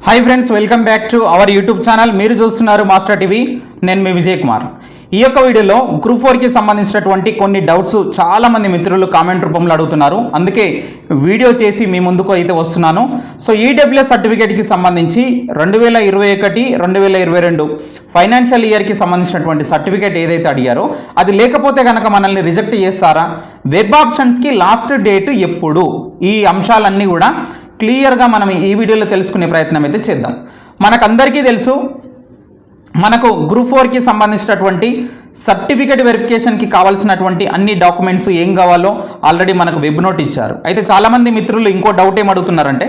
Hi friends, welcome back to our YouTube channel. మీరు చూస్తున్నారు master TV. నేను మీ విజయ్ కుమార్. ఈ యొక్క వీడియోలో గ్రూప్ 4కి సంబంధించినటువంటి కొన్ని డౌట్స్ చాలామంది మిత్రులు కామెంట్ రూపంలో అడుగుతున్నారు. అందుకే వీడియో చేసి మీ ముందుకు అయితే వస్తున్నాను. సో ఈడబ్ల్యూఎస్ సర్టిఫికేట్కి సంబంధించి 2021-2022 ఫైనాన్షియల్ ఇయర్కి సంబంధించినటువంటి సర్టిఫికేట్ ఏదైతే అడిగారో అది లేకపోతే కనుక మనల్ని రిజెక్ట్ చేస్తారా, వెబ్ ఆప్షన్స్కి లాస్ట్ డేట్ ఎప్పుడు, ఈ అంశాలన్నీ కూడా క్లియర్గా మనం ఈ వీడియోలో తెలుసుకునే ప్రయత్నం అయితే చేద్దాం. మనకందరికీ తెలుసు, మనకు గ్రూప్ 4కి సంబంధించినటువంటి సర్టిఫికేట్ వెరిఫికేషన్కి కావాల్సినటువంటి అన్ని డాక్యుమెంట్స్ ఏం కావాలో ఆల్రెడీ మనకు వెబ్ నోట్ ఇచ్చారు. అయితే చాలామంది మిత్రులు ఇంకో డౌట్ ఏం అడుగుతున్నారంటే,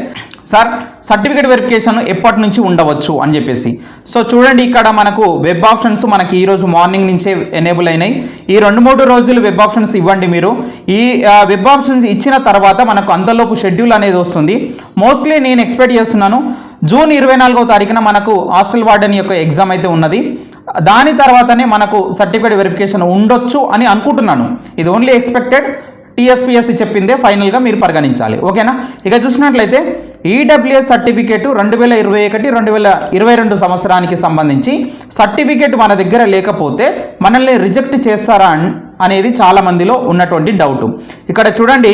సార్ సర్టిఫికేట్ వెరిఫికేషన్ ఎప్పటి నుంచి ఉండవచ్చు అని చెప్పేసి. సో చూడండి, ఇక్కడ మనకు వెబ్ ఆప్షన్స్ మనకి ఈరోజు మార్నింగ్ నుంచే ఎనేబుల్ అయినాయి. ఈ 2-3 రోజులు వెబ్ ఆప్షన్స్ ఇవ్వండి మీరు. ఈ వెబ్ ఆప్షన్స్ ఇచ్చిన తర్వాత మనకు అంతలోపు షెడ్యూల్ అనేది వస్తుంది. మోస్ట్లీ నేను ఎక్స్పెక్ట్ చేస్తున్నాను జూన్ 24వ తారీఖున మనకు హాస్టల్ వార్డెన్ యొక్క ఎగ్జామ్ అయితే ఉన్నది. దాని తర్వాతనే మనకు సర్టిఫికేట్ వెరిఫికేషన్ ఉండొచ్చు అని అనుకుంటున్నాను. ఇది ఓన్లీ ఎక్స్పెక్టెడ్, టీఎస్పీఎస్సీ చెప్పిందే ఫైనల్గా మీరు పరిగణించాలి. ఓకేనా? ఇక చూసినట్లయితే ఈడబ్ల్యూఎస్ సర్టిఫికేట్ 2021-2022 సంవత్సరానికి సంబంధించి సర్టిఫికేట్ మన దగ్గర లేకపోతే మనల్ని రిజెక్ట్ చేస్తారా అనేది చాలామందిలో ఉన్నటువంటి డౌట్. ఇక్కడ చూడండి,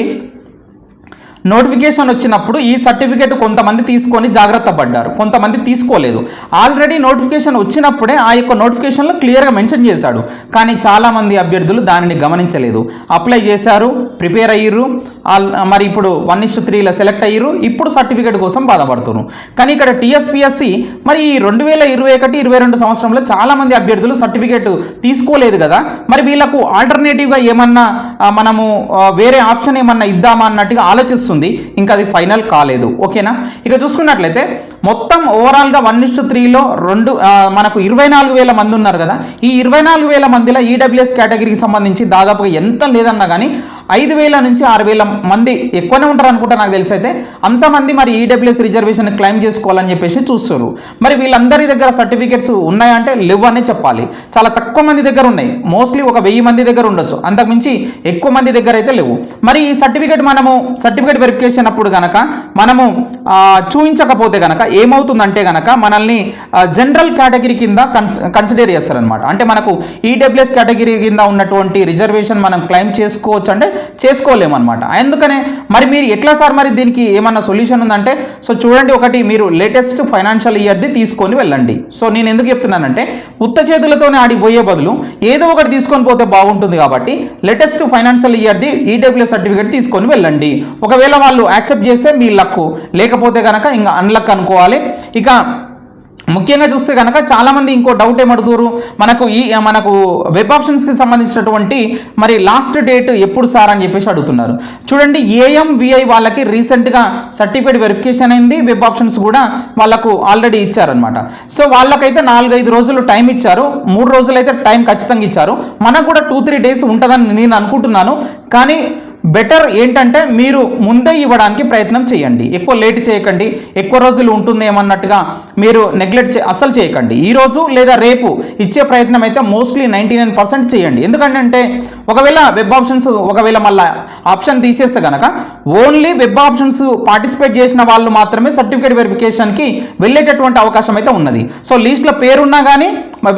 నోటిఫికేషన్ వచ్చినప్పుడు ఈ సర్టిఫికేట్ కొంతమంది తీసుకొని జాగ్రత్త పడ్డారు, కొంతమంది తీసుకోలేదు. ఆల్రెడీ నోటిఫికేషన్ వచ్చినప్పుడే ఆ యొక్క నోటిఫికేషన్లో క్లియర్గా మెన్షన్ చేశాడు, కానీ చాలామంది అభ్యర్థులు దానిని గమనించలేదు. అప్లై చేశారు, ప్రిపేర్ అయ్యారు, మరి ఇప్పుడు 1:3 సెలెక్ట్ అయ్యారు, ఇప్పుడు సర్టిఫికేట్ కోసం బాధపడుతున్నారు. కానీ ఇక్కడ టీఎస్పీఎస్సీ మరి ఈ 2021-2022 సంవత్సరంలో చాలామంది అభ్యర్థులు సర్టిఫికేట్ తీసుకోలేదు కదా, మరి వీళ్ళకు ఆల్టర్నేటివ్గా ఏమన్నా మనము వేరే ఆప్షన్ ఏమన్నా ఇద్దామా అన్నట్టుగా ఆలోచిస్తుంది. ఇంకా అది ఫైనల్ కాలేదు. ఓకేనా? ఇక చూసుకున్నట్లయితే మొత్తం ఓవరాల్గా 1:3లో మనకు 24,000 మంది ఉన్నారు కదా. ఈ 24,000 మందిలో ఈడబ్ల్యూఎస్ కేటగిరీకి సంబంధించి దాదాపుగా ఎంత లేదన్నా కానీ 5,000 నుంచి 6,000 మంది ఎక్కువనే ఉంటారు అనుకుంటా నాకు తెలిసి. అయితే అంతమంది మరి ఈడబ్ల్యూఎస్ రిజర్వేషన్ క్లెయిమ్ చేసుకోవాలని చెప్పేసి చూస్తారు. మరి వీళ్ళందరి దగ్గర సర్టిఫికేట్స్ ఉన్నాయంటే లేవు అనే చెప్పాలి. చాలా తక్కువ మంది దగ్గర ఉన్నాయి. మోస్ట్లీ ఒక 1000 మంది దగ్గర ఉండొచ్చు, అంతకుమించి ఎక్కువ మంది దగ్గర అయితే లేవు. మరి ఈ సర్టిఫికేట్ సర్టిఫికేట్ వెరిఫికేషన్ అప్పుడు కనుక మనము చూపించకపోతే కనుక ఏమవుతుందంటే కనుక మనల్ని జనరల్ కేటగిరీ కింద కన్సిడర్ చేస్తారనమాట. అంటే మనకు ఈడబ్ల్యూఎస్ కేటగిరీ కింద ఉన్నటువంటి రిజర్వేషన్ మనం క్లెయిమ్ చేసుకోవచ్చు అంటే చేసుకోలేమన్నమాట. అందుకనే మరి మీరు ఎట్లా సార్, మరి దీనికి ఏమన్నా సొల్యూషన్ ఉందంటే, సో చూడండి, ఒకటి మీరు లేటెస్ట్ ఫైనాన్షియల్ ఇయర్ది తీసుకొని వెళ్ళండి. సో నేను ఎందుకు చెప్తున్నానంటే, ఉత్త చేతులతోనే ఆడిపోయే బదులు ఏదో ఒకటి తీసుకొని పోతే బాగుంటుంది. కాబట్టి లేటెస్ట్ ఫైనాన్షియల్ ఇయర్ది ఈడబ్ల్యూఎస్ సర్టిఫికేట్ తీసుకొని వెళ్ళండి. ఒకవేళ వాళ్ళు యాక్సెప్ట్ చేస్తే మీ లక్, లేకపోతే కనుక ఇంకా అన్లక్ అనుకోవాలి. ఇక ముఖ్యంగా చూస్తే కనుక చాలామంది ఇంకో డౌట్ ఏమడుగుతారు, మనకు వెబ్ ఆప్షన్స్కి సంబంధించినటువంటి మరి లాస్ట్ డేట్ ఎప్పుడు సార్ అని చెప్పేసి అడుగుతున్నారు. చూడండి, ఏఎంవిఐ వాళ్ళకి రీసెంట్గా సర్టిఫికేట్ వెరిఫికేషన్ అయింది, వెబ్ ఆప్షన్స్ కూడా వాళ్ళకు ఆల్రెడీ ఇచ్చారనమాట. సో వాళ్ళకైతే 4-5 రోజులు టైం ఇచ్చారు, 3 రోజులు అయితే టైం ఖచ్చితంగా ఇచ్చారు. మనకు కూడా 2-3 డేస్ ఉంటుందని నేను అనుకుంటున్నాను. కానీ బెటర్ ఏంటంటే మీరు ముందే ఇవ్వడానికి ప్రయత్నం చేయండి, ఎక్కువ లేట్ చేయకండి. ఎక్కువ రోజులు ఉంటుందేమన్నట్టుగా మీరు నెగ్లెక్ట్ అస్సలు చేయకండి. ఈరోజు లేదా రేపు ఇచ్చే ప్రయత్నం అయితే మోస్ట్లీ 99% చేయండి. ఎందుకంటే ఒకవేళ వెబ్ ఆప్షన్స్ మళ్ళీ ఆప్షన్ తీసేస్తే కనుక ఓన్లీ వెబ్ ఆప్షన్స్ పార్టిసిపేట్ చేసిన వాళ్ళు మాత్రమే సర్టిఫికేట్ వెరిఫికేషన్కి వెళ్ళేటటువంటి అవకాశం అయితే ఉన్నది. సో లీస్ట్లో పేరున్నా కానీ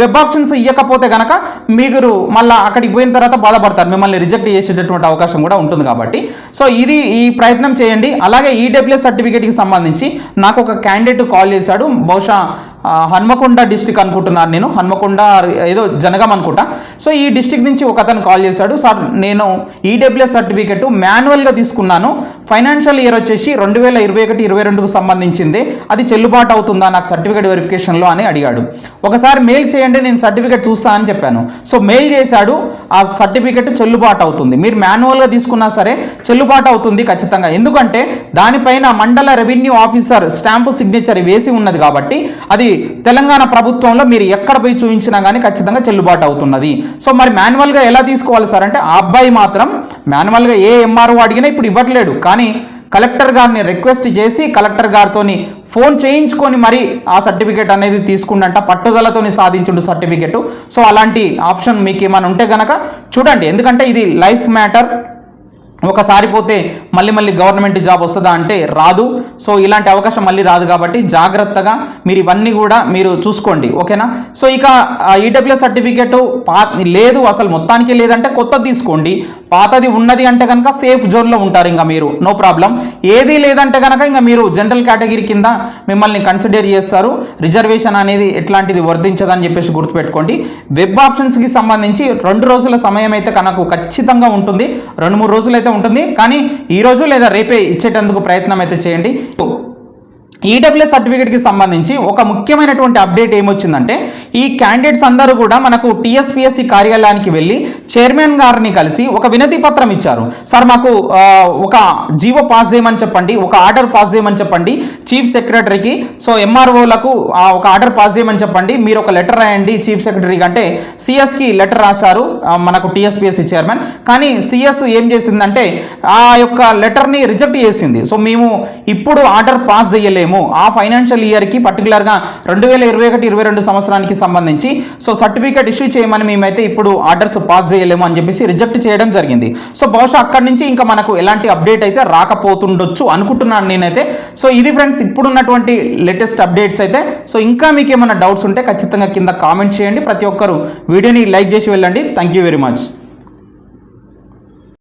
వెబ్ ఆప్షన్స్ ఇవ్వకపోతే కనుక మీరు మళ్ళీ అక్కడికి పోయిన తర్వాత బాధపడతారు, మిమ్మల్ని రిజెక్ట్ చేసేటటువంటి అవకాశం కూడా ఉంటుంది. కాబట్టి సో ఈ ప్రయత్నం చేయండి. అలాగే ఈడబ్ల్యూఎస్ సర్టిఫికేట్కి సంబంధించి నాకు ఒక క్యాండిడేట్ కాల్ చేశాడు, బహుశా హన్మకొండ డిస్టిక్ అనుకుంటున్నాను నేను, హన్మకొండ ఏదో జనగం అనుకుంటా. సో ఈ డిస్టిక్ నుంచి ఒక అతను కాల్ చేశాడు, సార్ నేను ఈడబ్ల్యూఎస్ సర్టిఫికేట్ మాన్యువల్గా తీసుకున్నాను, ఫైనాన్షియల్ ఇయర్ వచ్చేసి 2021-2022కు సంబంధించింది, అది చెల్లుబాటు అవుతుందా నాకు సర్టిఫికేట్ వెరిఫికేషన్లో అని అడిగాడు. ఒకసారి మెయిల్ చేయండి, నేను సర్టిఫికేట్ చూస్తా అని చెప్పాను. సో మెయిల్ చేశాడు, ఆ సర్టిఫికేట్ చెల్లుబాటు అవుతుంది. మీరు మాన్యువల్గా తీసుకున్నా సరే చెల్లుబాటు అవుతుంది ఖచ్చితంగా. ఎందుకంటే దానిపైన మండల రెవెన్యూ ఆఫీసర్ స్టాంపు సిగ్నేచర్ వేసి ఉన్నది కాబట్టి అది తెలంగాణ ప్రభుత్వంలో మీరు ఎక్కడ పోయి చూపించినా కానీ ఖచ్చితంగా చెల్లుబాటు అవుతున్నది. సో మరి మాన్యువల్గా ఎలా తీసుకోవాలి సార్ అంటే, ఆ అబ్బాయి మాత్రం మాన్యువల్గా ఏ ఎంఆర్ఓ అడిగినా ఇప్పుడు ఇవ్వట్లేడు, కానీ కలెక్టర్ గారిని రిక్వెస్ట్ చేసి కలెక్టర్ గారితో ఫోన్ చేయించుకొని మరి ఆ సర్టిఫికేట్ అనేది తీసుకుండంట, పట్టుదలతోని సాధించుండు సర్టిఫికేట్. సో అలాంటి ఆప్షన్ మీకు ఏమైనా ఉంటే కనుక చూడండి, ఎందుకంటే ఇది లైఫ్ మ్యాటర్. ఒకసారి పోతే మళ్ళీ గవర్నమెంట్ జాబ్ వస్తుందా అంటే రాదు. సో ఇలాంటి అవకాశం మళ్ళీ రాదు కాబట్టి జాగ్రత్తగా మీరు ఇవన్నీ కూడా మీరు చూసుకోండి, ఓకేనా. సో ఇక ఈడబ్ల్యూఎస్ సర్టిఫికేట్ లేదు అసలు మొత్తానికి లేదంటే కొత్తది తీసుకోండి. పాతది ఉన్నది అంటే కనుక సేఫ్ జోన్లో ఉంటారు, ఇంకా మీరు నో ప్రాబ్లం. ఏది లేదంటే కనుక ఇంకా మీరు జనరల్ కేటగిరీ కింద మిమ్మల్ని కన్సిడర్ చేస్తారు. రిజర్వేషన్ అనేది ఎట్లాంటిది వర్తించదని చెప్పేసి గుర్తుపెట్టుకోండి. వెబ్ ఆప్షన్స్కి సంబంధించి 2 రోజుల సమయం అయితే కనుక ఖచ్చితంగా ఉంటుంది, 2-3 రోజులు అయితే ఉంటుంది. కానీ ఈ రోజు లేదా రేపే ఇచ్చేటందుకు ప్రయత్నం అయితే చేయండి. ఈడబ్ల్యూఎస్ సర్టిఫికేట్కి సంబంధించి ఒక ముఖ్యమైనటువంటి అప్డేట్ ఏమొచ్చిందంటే ఈ క్యాండిడేట్స్ అందరూ కూడా మనకు టీఎస్పీఎస్సీ కార్యాలయానికి వెళ్ళి చైర్మన్ గారిని కలిసి ఒక వినతి పత్రం ఇచ్చారు. సార్ మాకు ఒక జీవో పాస్ చేయమని చెప్పండి, ఒక ఆర్డర్ పాస్ చేయమని చెప్పండి చీఫ్ సెక్రటరీకి. సో ఎంఆర్ఓలకు ఒక ఆర్డర్ పాస్ చేయమని చెప్పండి, మీరు ఒక లెటర్ రాయండి చీఫ్ సెక్రటరీకి అంటే సిఎస్కి లెటర్ రాశారు మనకు టీఎస్పీఎస్సీ చైర్మన్. కానీ సిఎస్ ఏం చేసిందంటే ఆ యొక్క లెటర్ని రిజెక్ట్ చేసింది. సో మేము ఇప్పుడు ఆర్డర్ పాస్ చేయలేము ఆ ఫైనాన్షియల్ ఇయర్కి పర్టికులర్గా 2021-22 సంవత్సరానికి సంబంధించి సో సర్టిఫికేట్ ఇష్యూ చేయమని మేమైతే ఇప్పుడు ఆర్డర్స్ పాస్ చేయలేము అని చెప్పేసి రిజెక్ట్ చేయడం జరిగింది. సో బహుశా అక్కడి నుంచి ఇంకా మనకు ఎలాంటి అప్డేట్ అయితే రాకపోతుండొచ్చు అనుకుంటున్నాను నేనైతే. సో ఇది ఫ్రెండ్స్ ఇప్పుడున్నటువంటి లేటెస్ట్ అప్డేట్స్ అయితే. సో ఇంకా మీకు ఏమైనా డౌట్స్ ఉంటే ఖచ్చితంగా కింద కామెంట్ చేయండి. ప్రతి ఒక్కరు వీడియోని లైక్ చేసి వెళ్ళండి. Thank you very much.